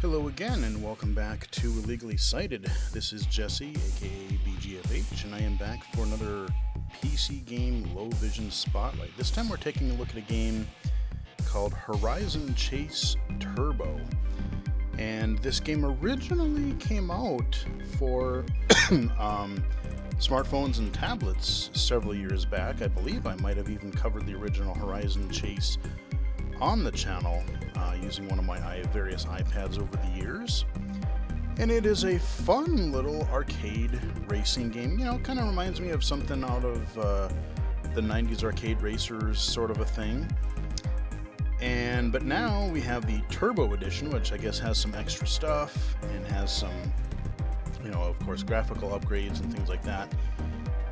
Hello again, and welcome back to Illegally Cited. This is Jesse, aka BGFH, and I am back for another PC game Low Vision Spotlight. This time we're taking a look at a game called Horizon Chase Turbo. And this game originally came out for smartphones and tablets several years back. I believe I might have even covered the original Horizon Chase on the channel using one of my various iPads over the years. And it is a fun little arcade racing game. You know, it kind of reminds me of something out of the 90s arcade racers sort of a thing. But now we have the Turbo Edition, which I guess has some extra stuff and has some, you know, of course, graphical upgrades and things like that.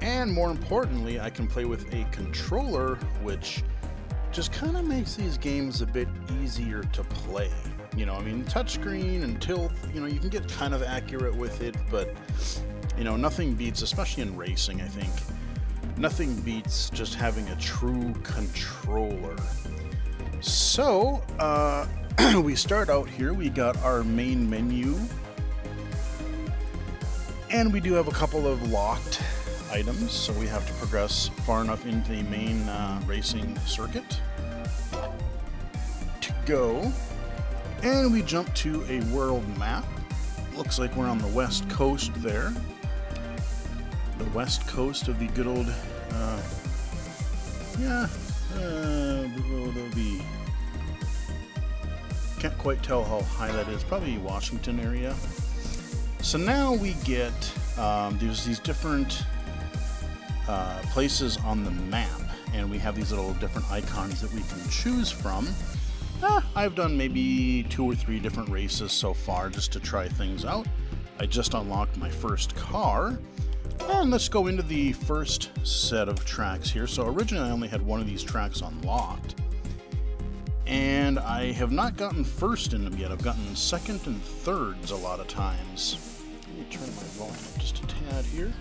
And more importantly, I can play with a controller, which just kind of makes these games a bit easier to play. You know, I mean, touchscreen and tilt, you know, you can get kind of accurate with it, but, you know, nothing beats, especially in racing, I think, nothing beats just having a true controller. So, we start out here, we got our main menu, and we do have a couple of locked items, so we have to progress far enough into the main racing circuit to go. And we jump to a world map. Looks like we're on the west coast there. The west coast of the good old, can't quite tell how high that is. Probably Washington area. So now we get, there's these different places on the map, and we have these little different icons that we can choose from. I've done maybe 2 or 3 different races so far just to try things out. I just unlocked my first car, and let's go into the first set of tracks here. So originally I only had one of these tracks unlocked, and I have not gotten first in them yet. I've gotten second and thirds a lot of times. Let me turn my volume up just a tad here.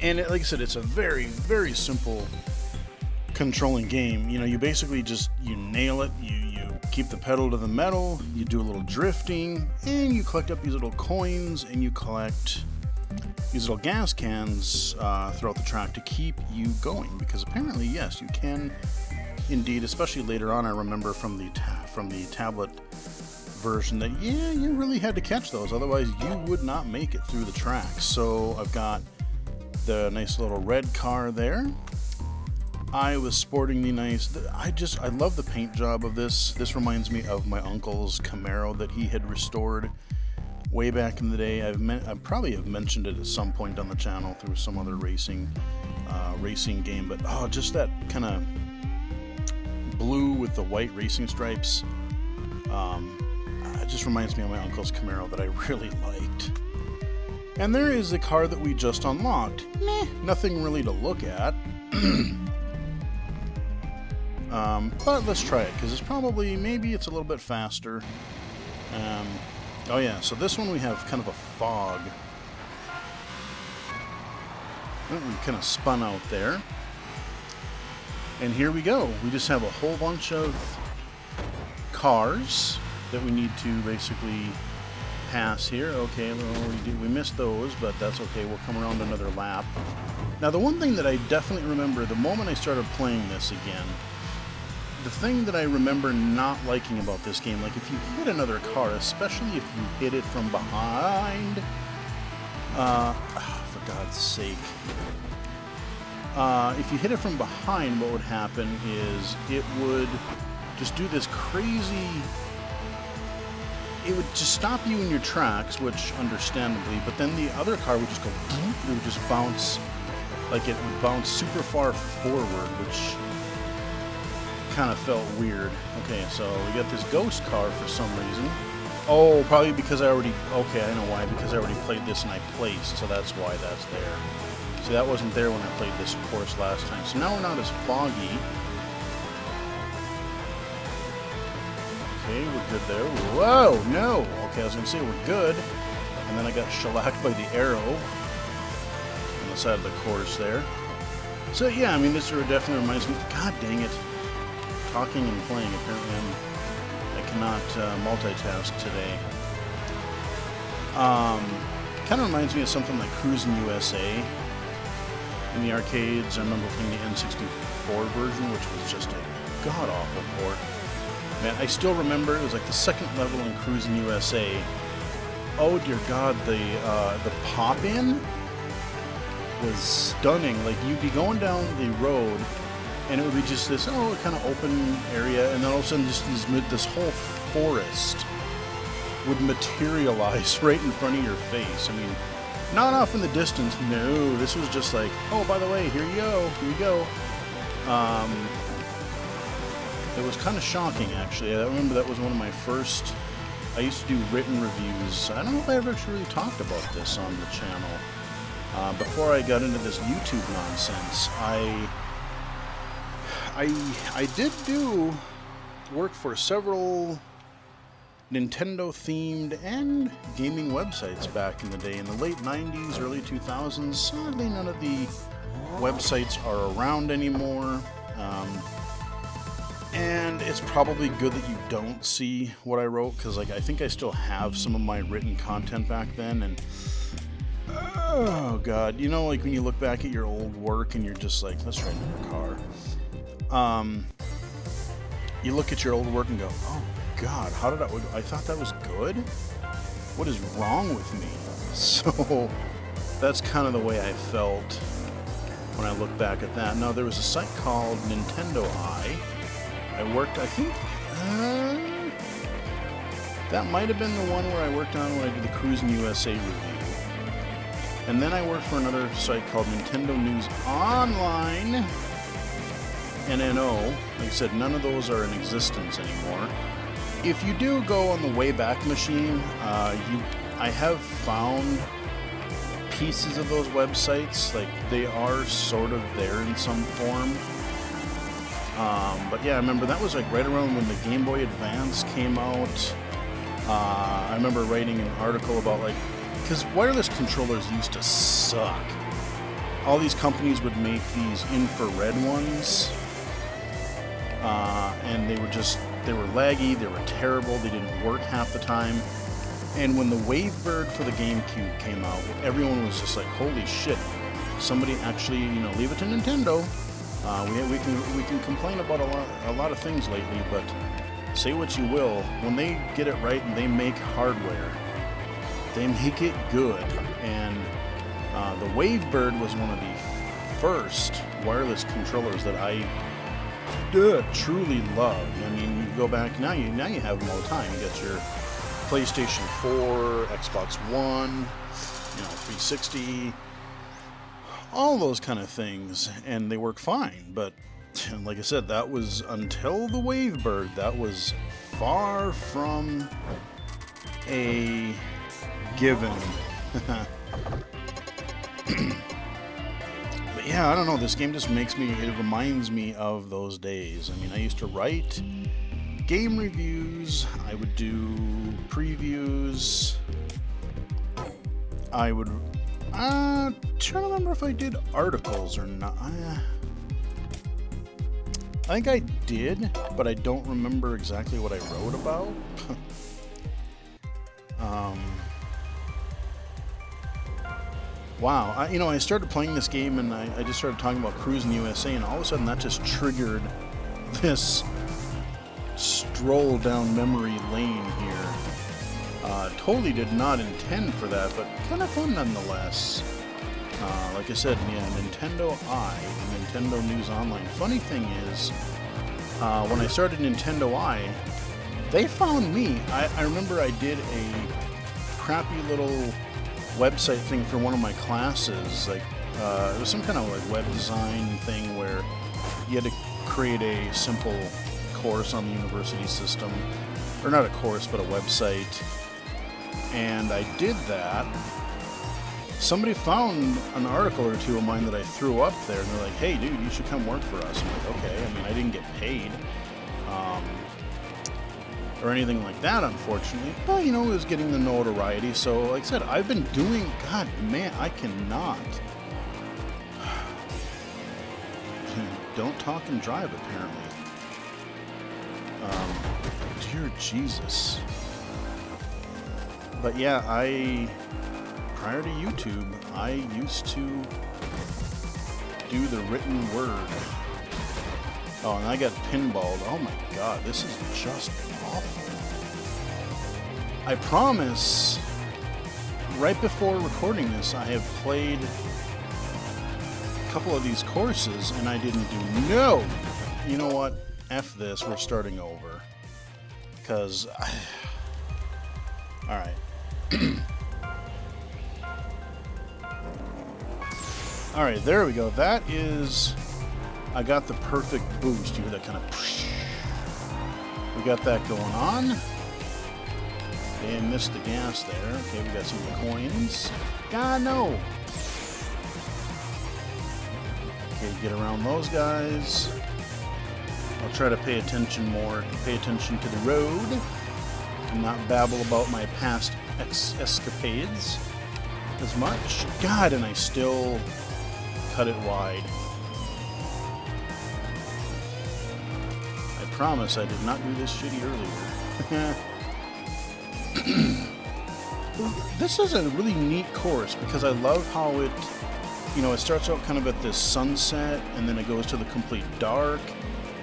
And like I said, it's a very, very simple controlling game. You know, you basically just, you nail it, you keep the pedal to the metal, you do a little drifting, and you collect up these little coins, and you collect these little gas cans throughout the track to keep you going. Because apparently, yes, you can indeed, especially later on, I remember from the tablet version that, yeah, you really had to catch those, otherwise you would not make it through the track. So I've got the nice little red car there. I was sporting the nice, I love the paint job of this. This reminds me of my uncle's Camaro that he had restored way back in the day. I probably have mentioned it at some point on the channel through some other racing game, but just that kind of blue with the white racing stripes. It just reminds me of my uncle's Camaro that I really liked. And there is the car that we just unlocked. Nothing really to look at. But let's try it, because it's probably, maybe it's a little bit faster. Oh yeah, so this one we have kind of a fog. We kind of spun out there. And here we go. We just have a whole bunch of cars that we need to basically pass here. Okay, well, we missed those, but that's okay. We'll come around another lap. Now, the one thing that I definitely remember the moment I started playing this again, the thing that I remember not liking about this game, like if you hit another car, especially if you hit it from behind, for God's sake, if you hit it from behind, what would happen is it would just do this crazy, it would just stop you in your tracks, which understandably, but then the other car would just go, it would just bounce, like it would bounce super far forward, which kind of felt weird. Okay, so we got this ghost car for some reason. Oh, probably because I know why, because I already played this and I placed, so that's why that's there. See, that wasn't there when I played this course last time, so now we're not as foggy. Okay, we're good there. Whoa, no! Okay, I was going to say we're good, and then I got shellacked by the arrow on the side of the course there. So yeah, I mean, this definitely reminds me, god dang it, talking and playing, apparently I cannot multitask today. Kind of reminds me of something like Cruis'n USA in the arcades. I remember playing the N64 version, which was just a god-awful port. Man, I still remember it was like the second level in Cruis'n USA. Oh dear God, the pop-in was stunning. Like, you'd be going down the road, and it would be just this kind of open area, and then all of a sudden just this whole forest would materialize right in front of your face. I mean, not off in the distance. No, this was just like, oh, by the way, here you go. It was kind of shocking, actually. I remember that was one of my first. I used to do written reviews. I don't know if I ever actually really talked about this on the channel. Before I got into this YouTube nonsense, I did do work for several Nintendo-themed and gaming websites back in the day, in the late 90s, early 2000s. Sadly, none of the websites are around anymore. And it's probably good that you don't see what I wrote, because like I think I still have some of my written content back then, and oh god, you know, like when you look back at your old work and you're just like, let's write in your car. You look at your old work and go, oh god, how did I thought that was good? What is wrong with me? So that's kind of the way I felt when I look back at that. Now, there was a site called Nintendo Eye. I worked, I think, that might have been the one where I worked on when I did the Cruis'n USA review. And then I worked for another site called Nintendo News Online, NNO. Like I said, none of those are in existence anymore. If you do go on the Wayback Machine, I have found pieces of those websites. Like, they are sort of there in some form. But yeah, I remember that was like right around when the Game Boy Advance came out. I remember writing an article about, like, because wireless controllers used to suck. All these companies would make these infrared ones, and they were laggy, they were terrible, they didn't work half the time. And when the Wavebird for the GameCube came out, everyone was just like, holy shit, somebody actually, leave it to Nintendo. We can complain about a lot of things lately, but say what you will, when they get it right and they make hardware, they make it good. And the Wavebird was one of the first wireless controllers that I truly loved. I mean, you go back now you have them all the time. You got your PlayStation 4, Xbox One, 360. All those kind of things, and they work fine. But like I said, that was until the Wavebird. That was far from a given. But yeah, I don't know. This game just it reminds me of those days. I mean, I used to write game reviews. I would do previews. I would. Trying to remember if I did articles or not. I think I did, but I don't remember exactly what I wrote about. Wow, I started playing this game and I just started talking about Cruis'n USA, and all of a sudden that just triggered this stroll down memory lane here. Totally did not intend for that, but kind of fun nonetheless. Like I said, yeah, Nintendo Eye, Nintendo News Online. Funny thing is, when I started Nintendo Eye, they found me. I remember I did a crappy little website thing for one of my classes. Like, it was some kind of like web design thing where you had to create a simple course on the university system. Or not a course, but a website. And I did that. Somebody found an article or two of mine that I threw up there, and they're like, hey dude, you should come work for us. I'm like, okay. I mean, I didn't get paid or anything like that, unfortunately, but it was getting the notoriety. So like I said, I've been doing, god man, I cannot. Don't talk and drive, apparently. Dear Jesus. But yeah, prior to YouTube, I used to do the written word. Oh, and I got pinballed. Oh my god, this is just awful. I promise, right before recording this, I have played a couple of these courses and I didn't do no. You know what? F this, we're starting over. Because alright. Alright, there we go. That is... I got the perfect boost. You hear that kind of... We got that going on. Okay, I missed the gas there. Okay, we got some coins. God, no! Okay, get around those guys. I'll try to pay attention more. Pay attention to the road. And not babble about my past escapades as much. God, and I still cut it wide. I promise I did not do this shitty earlier. This is a really neat course because I love how it, you know, it starts out kind of at this sunset and then it goes to the complete dark.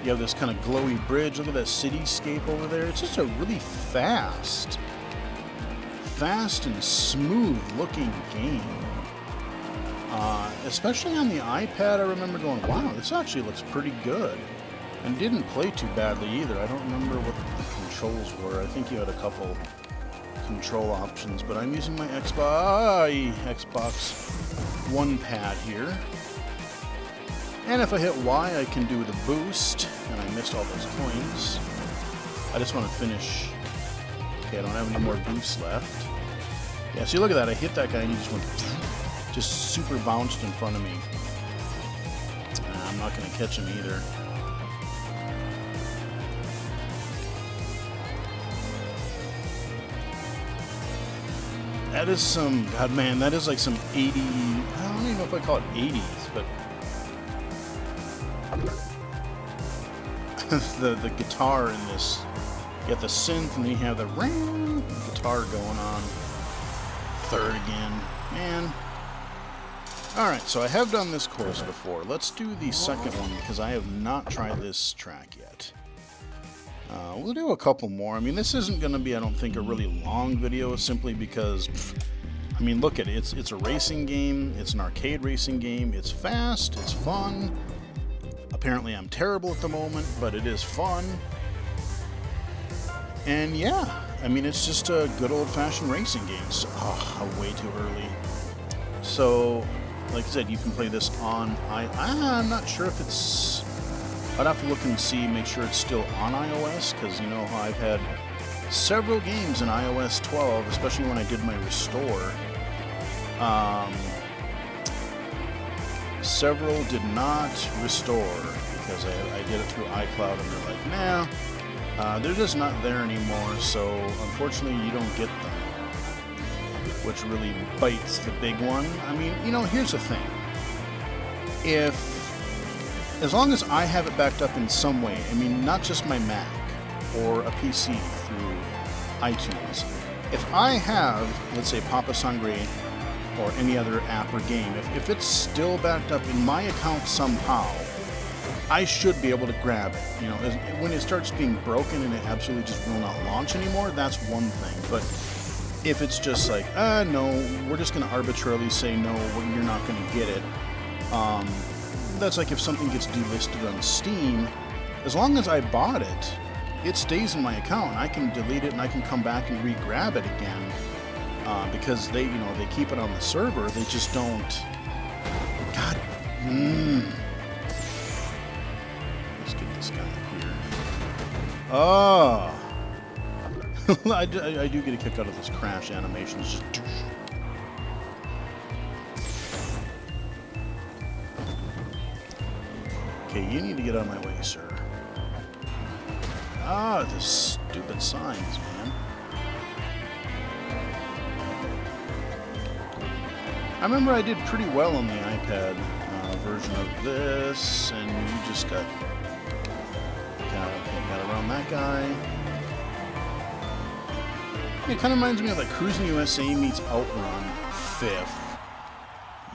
You have this kind of glowy bridge. Look at that cityscape over there. It's just a really fast and smooth looking game. Especially on the iPad, I remember going, wow, this actually looks pretty good. And didn't play too badly either. I don't remember what the controls were. I think you had a couple control options, but I'm using my Xbox One pad here. And if I hit Y, I can do the boost, and I missed all those coins. I just want to finish. Okay, I don't have any more boosts left. Yeah, see, look at that. I hit that guy, and he just went, just super bounced in front of me. I'm not going to catch him either. That is some, God man, that is like some 80, I don't even know if I call it 80s, but the guitar in this, you have the synth and then you have the ring guitar going on. Third again, man. Alright, so I have done this course before. Let's do the second one because I have not tried this track yet. We'll do a couple more. I mean, this isn't going to be, I don't think, a really long video simply because, I mean, look at it. It's a racing game. It's an arcade racing game. It's fast. It's fun. Apparently, I'm terrible at the moment, but it is fun. And yeah, I mean, it's just a good old-fashioned racing game. So, way too early. So, like I said, you can play this on I'm not sure if it's... I'd have to look and see, make sure it's still on iOS, because, you know, I've had several games in iOS 12, especially when I did my restore. Several did not restore, because I did it through iCloud, and they're like, nah, they're just not there anymore, so unfortunately you don't get them. Which really bites the big one. I mean, you know, here's the thing. As long as I have it backed up in some way, I mean, not just my Mac or a PC through iTunes. If I have, let's say, Papa Sangre or any other app or game, if it's still backed up in my account somehow, I should be able to grab it. You know, when it starts being broken and it absolutely just will not launch anymore, that's one thing. But if it's just like, no, we're just going to arbitrarily say no, you're not going to get it. That's like if something gets delisted on Steam, as long as I bought it, it stays in my account. I can delete it and I can come back and re-grab it again because they keep it on the server. They just don't. God. Let's get this guy up here. Oh. I do get a kick out of this crash animation. It's just. Okay, you need to get out of my way, sir. The stupid signs, man. I remember I did pretty well on the iPad version of this, and you just got around on that guy. It kind of reminds me of like Cruising USA meets Outrun 5th.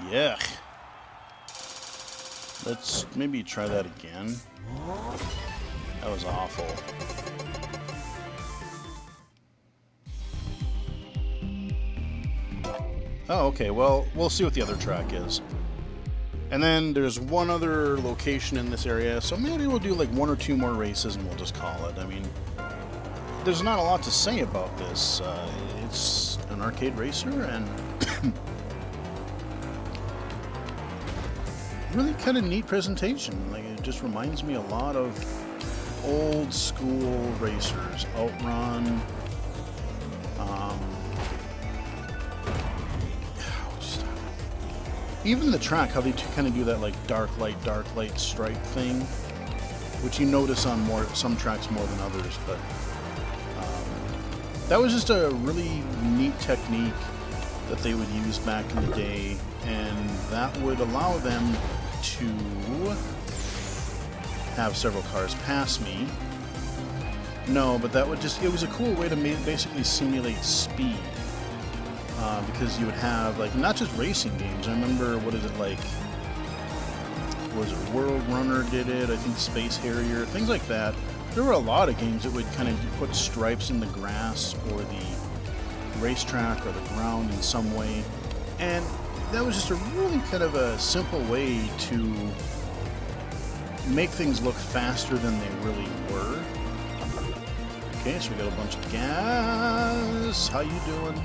Yuck. Let's maybe try that again. That was awful. Oh, okay, well, we'll see what the other track is. And then there's one other location in this area, so maybe we'll do like 1 or 2 more races and we'll just call it. I mean, there's not a lot to say about this. It's an arcade racer and really kind of neat presentation. Like, it just reminds me a lot of old school racers. Outrun. Even the track, how they kind of do that like dark light stripe thing, which you notice on some tracks more than others. But that was just a really neat technique that they would use back in the day, and that would allow them to have several cars pass me. No, but that would it was a cool way to basically simulate speed. Because you would have, like, not just racing games. I remember, what is it, like, was it World Runner did it, I think Space Harrier, things like that. There were a lot of games that would kind of put stripes in the grass or the racetrack or the ground in some way. And that was just a really kind of a simple way to make things look faster than they really were. Okay, so we got a bunch of gas. How you doing?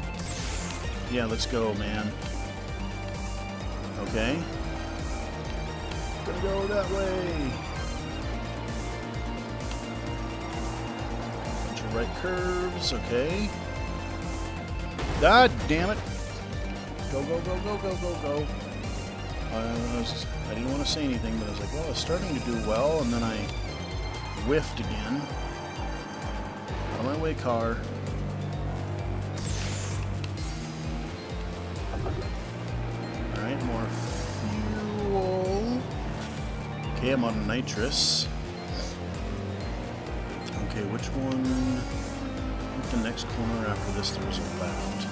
Yeah, let's go, man. Okay. Gonna go that way. Bunch of right curves, okay. God damn it. Go, go, go, go, go, go, go. I didn't want to say anything, but I was like, well, it's starting to do well, and then I whiffed again. Out of my way, car. Alright, more fuel. Okay, I'm out of nitrous. Okay, which one? I think the next corner after this there was a left.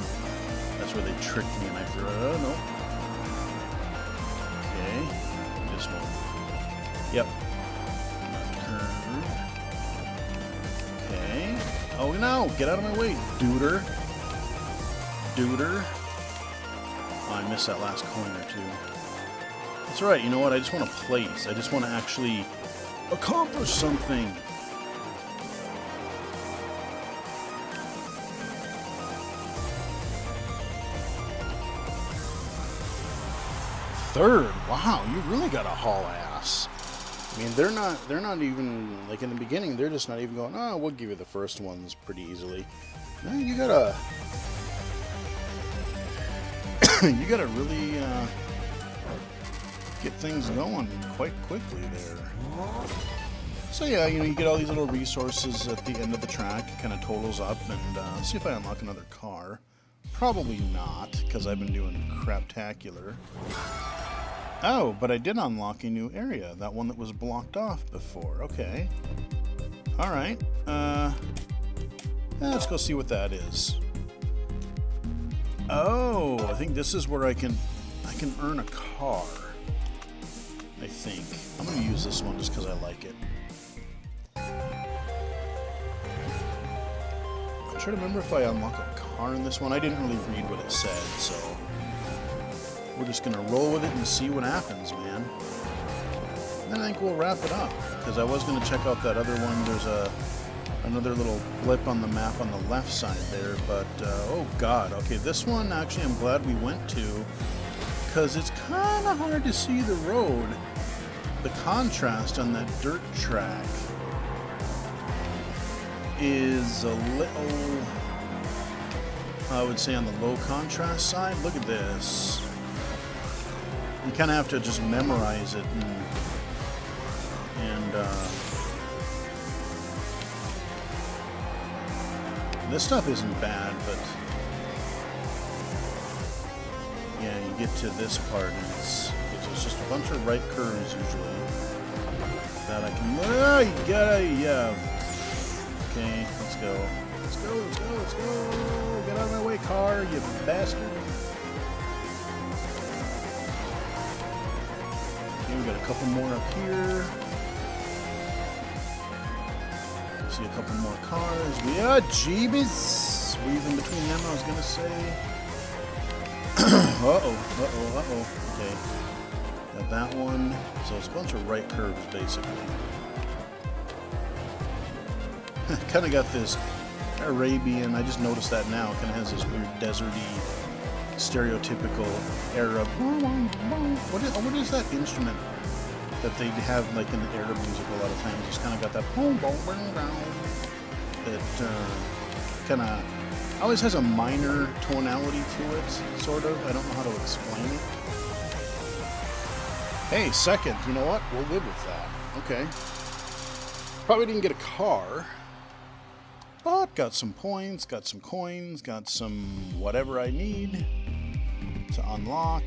That's where they tricked me and I threw it. Oh, no. Okay, this one. Yep. Left curve. Okay. Oh, no! Get out of my way, duder. Duder. Oh, I missed that last corner, too. That's right, you know what? I just want to place. I just want to actually accomplish something. Third. Wow, you really got to haul ass. I mean, they're not even, like, in the beginning, they're just not even going, oh, we'll give you the first ones pretty easily. No, you gotta you gotta really get things going quite quickly there. So yeah, you know, you get all these little resources at the end of the track. It kind of totals up, and see if I unlock another car. Probably not, because I've been doing craptacular. Oh, but I did unlock a new area. That one that was blocked off before. Okay. Alright. Let's go see what that is. Oh, I think this is where I can earn a car. I think. I'm going to use this one just because I like it. I'm trying to remember if I unlock a car in this one. I didn't really read what it said, so we're just going to roll with it and see what happens, man. And then I think we'll wrap it up, because I was going to check out that other one. There's another little blip on the map on the left side there, but oh god. Okay, this one actually I'm glad we went to, because it's kind of hard to see the road. The contrast on that dirt track is a little, I would say, on the low contrast side. Look at this. You kind of have to just memorize it, and this stuff isn't bad, but yeah, you get to this part and it's just a bunch of right curves usually that I can, yeah, Okay, let's go. Let's go, let's go, let's go. Get out of my way, car, you bastard. Okay, we got a couple more up here. See a couple more cars. We are Jeebus. Weaving between them, I was gonna say. Uh-oh. Okay. Got that one. So it's a bunch of right curves, basically. Kind of got this Arabian, I just noticed that now. It kind of has this weird deserty, stereotypical Arab. What is that instrument that they have like in the Arab music a lot of times? It's kind of got that that kind of always has a minor tonality to it, sort of. I don't know how to explain it. Hey, second. You know what? We'll live with that. Okay. Probably didn't get a car, but got some points, got some coins, got some whatever I need to unlock.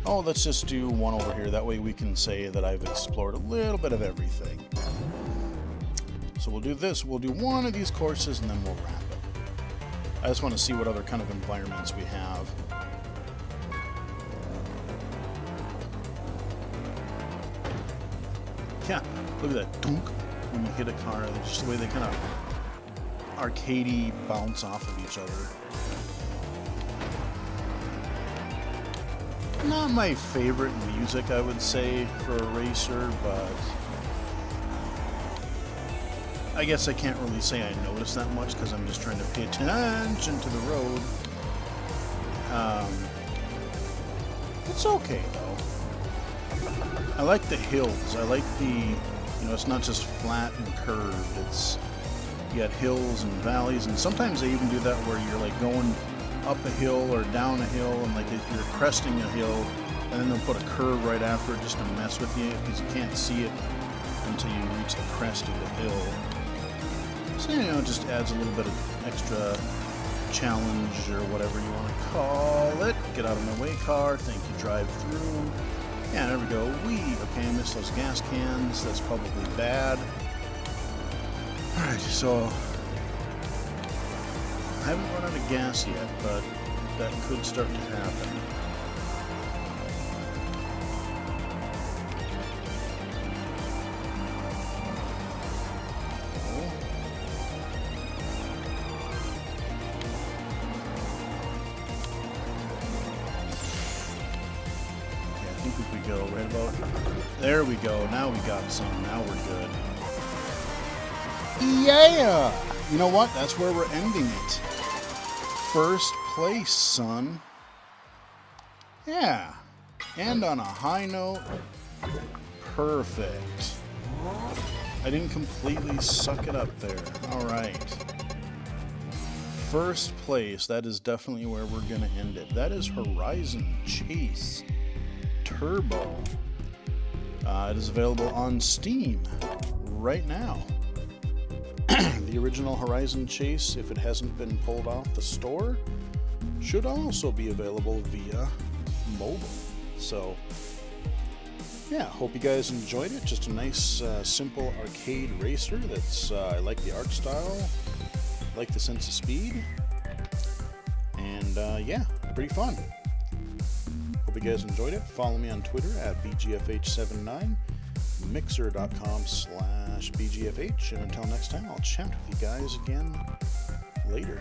Oh, let's just do one over here. That way we can say that I've explored a little bit of everything. So we'll do this. We'll do one of these courses and then we'll wrap it. I just want to see what other kind of environments we have. Yeah, look at that dunk when you hit a car. It's just the way they kind of arcadey bounce off of each other. Not my favorite music, I would say, for a racer, but I guess I can't really say I notice that much because I'm just trying to pay attention to the road. It's okay, though. I like the hills. I like the, it's not just flat and curved. It's, you got hills and valleys, and sometimes they even do that where you're like going up a hill or down a hill, and like if you're cresting a hill, and then they'll put a curve right after it just to mess with you because you can't see it until you reach the crest of the hill. So, it just adds a little bit of extra challenge or whatever you want to call it. Get out of my way, car. Thank you, drive through. Yeah, there we go. Okay, I missed those gas cans. That's probably bad. Alright, so I haven't run out of gas yet, but that could start to happen. If we go right about there, we go. Now we got some. Now we're good. Yeah! You know what? That's where we're ending it. First place, son. Yeah. And on a high note. Perfect. I didn't completely suck it up there. Alright. First place. That is definitely where we're going to end it. That is Horizon Chase Turbo. It is available on Steam right now. The original Horizon Chase, if it hasn't been pulled off the store, should also be available via mobile. So, yeah, hope you guys enjoyed it. Just a nice, simple arcade racer that's, I like the art style, like the sense of speed, and yeah, pretty fun. Hope you guys enjoyed it. Follow me on Twitter at BGFH79, mixer.com/BGFH, and until next time, I'll chat with you guys again later.